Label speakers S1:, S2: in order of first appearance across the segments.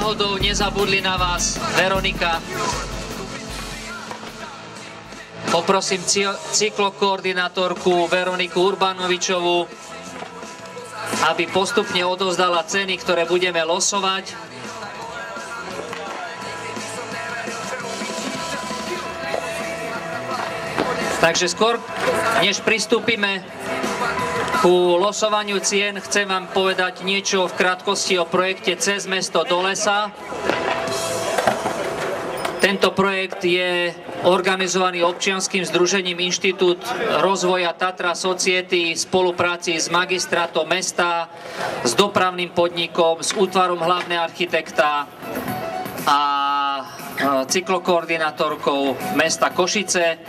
S1: náhodou nezabudli na vás, Veronika. Poprosím cyklokoordinátorku Veroniku Urbanovičovú, aby postupne odovzdala ceny, ktoré budeme losovať. Takže skôr, než pristúpime ku losovaniu cien, chcem vám povedať niečo v krátkosti o projekte Cez mesto do lesa. Tento projekt je organizovaný občianskym združením Inštitút rozvoja Tatra Society v spolupráci s magistrátom mesta, s dopravným podnikom, s útvarom hlavného architekta a cyklokoordinátorkou mesta Košice.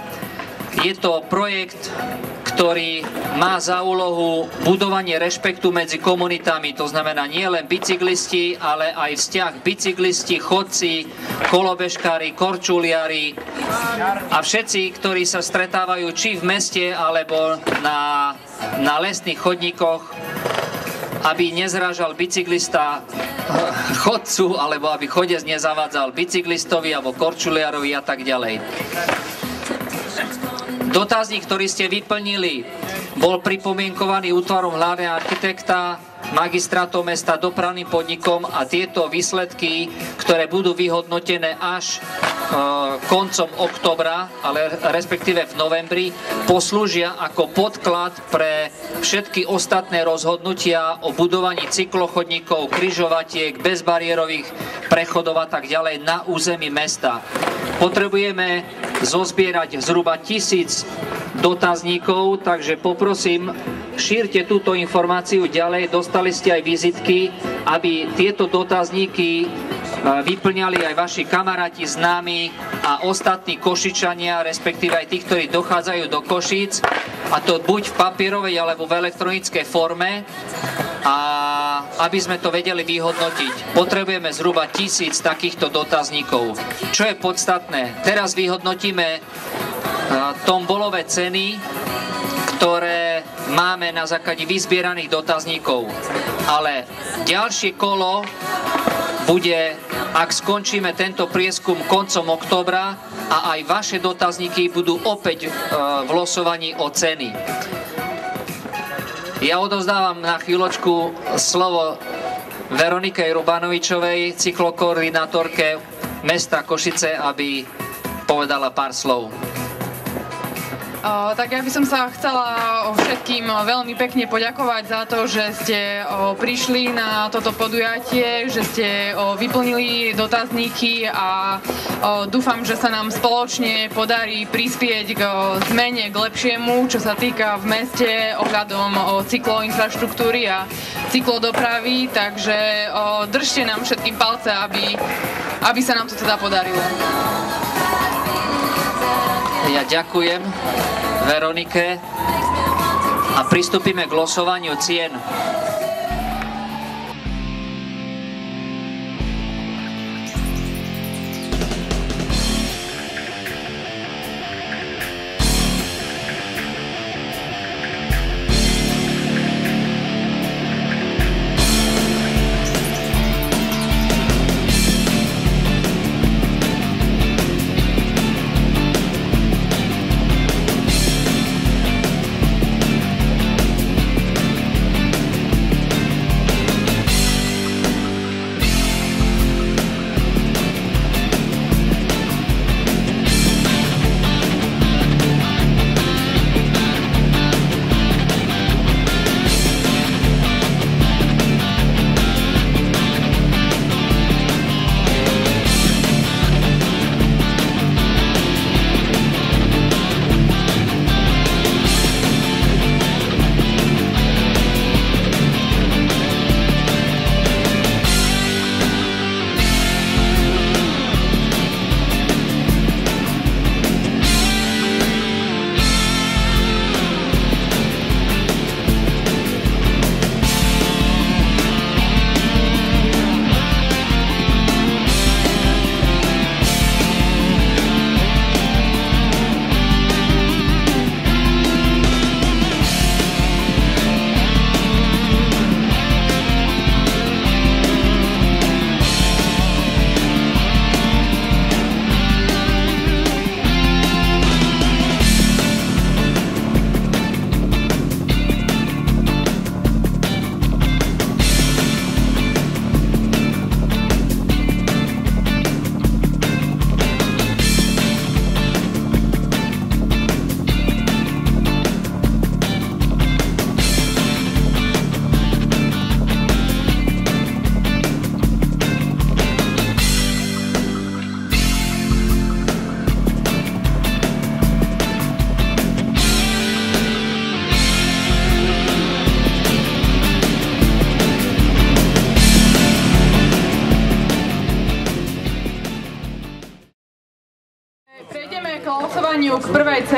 S1: Je to projekt, ktorý má za úlohu budovanie rešpektu medzi komunitami, to znamená nie len bicyklisti, ale aj vzťah bicyklisti, chodci, kolobežkári, korčuliari a všetci, ktorí sa stretávajú či v meste, alebo na lesných chodníkoch, aby nezrážal bicyklista chodcu, alebo aby chodec nezavádzal bicyklistovi alebo korčuliarovi a tak ďalej. Dotazník, ktorý ste vyplnili, bol pripomienkovaný útvarom hlavného architekta, magistrátom mesta, dopravným podnikom a tieto výsledky, ktoré budú vyhodnotené až koncom októbra, ale respektíve v novembri, poslúžia ako podklad pre všetky ostatné rozhodnutia o budovaní cyklochodníkov, križovatiek, bezbariérových prechodov a tak ďalej na území mesta. Potrebujeme zozbierať zhruba 1000 dotazníkov, takže poprosím, šírte túto informáciu ďalej. Dostali ste aj vizitky, aby tieto dotazníky vyplňali aj vaši kamaráti, známi a ostatní Košičania, respektíve aj tí, ktorí dochádzajú do Košíc, a to buď v papierovej alebo v elektronickej forme, a aby sme to vedeli vyhodnotiť. Potrebujeme zhruba 1000 takýchto dotazníkov. Čo je podstatné? Teraz vyhodnotíme tombolové ceny, ktoré máme na základe vyzbieraných dotazníkov. Ale ďalšie kolo bude, ak skončíme tento prieskum koncom októbra, a aj vaše dotazníky budú opäť v losovaní o ceny. Ja odovzdávam na chvíľočku slovo Veronike Urbanovičovej, cyklokoordinátorke mesta Košice, aby povedala pár slov.
S2: Tak ja by som sa chcela všetkým veľmi pekne poďakovať za to, že ste prišli na toto podujatie, že ste vyplnili dotazníky a dúfam, že sa nám spoločne podarí prispieť k zmene, k lepšiemu, čo sa týka v meste ohľadom cykloinfraštruktúry a cyklodopravy, takže držte nám všetkým palce, aby sa nám to teda podarilo.
S1: Ja ďakujem Veronike a pristúpime k losovaniu cien.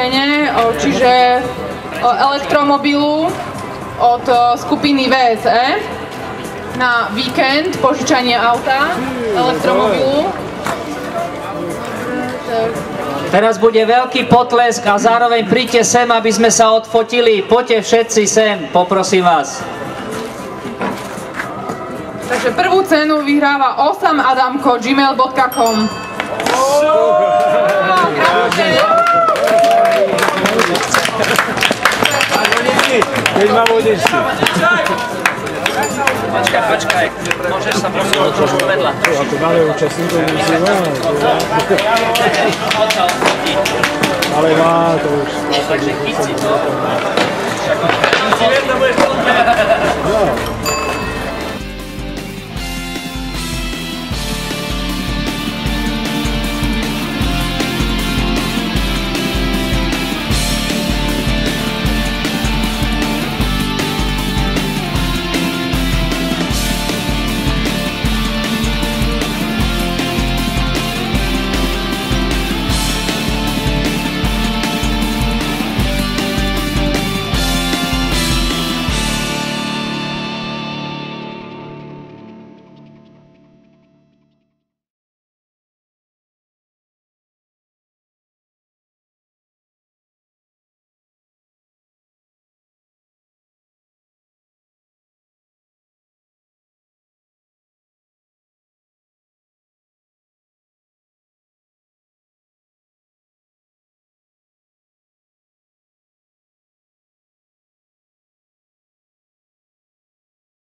S2: cene, čiže elektromobilu od skupiny VSE na víkend, požičanie auta, elektromobilu.
S1: Teraz bude veľký potlesk a zároveň príďte sem, aby sme sa odfotili. Poďte všetci sem, poprosím vás.
S2: Takže prvú cenu vyhráva osamadamko@gmail.com.
S3: Keď ma vodíš si.
S1: Počkaj, môžeš sa prosím trošku vedľa.
S3: Ako máme účastníkov musíme. Ale má to už.
S1: Takže chyť si to.
S3: No.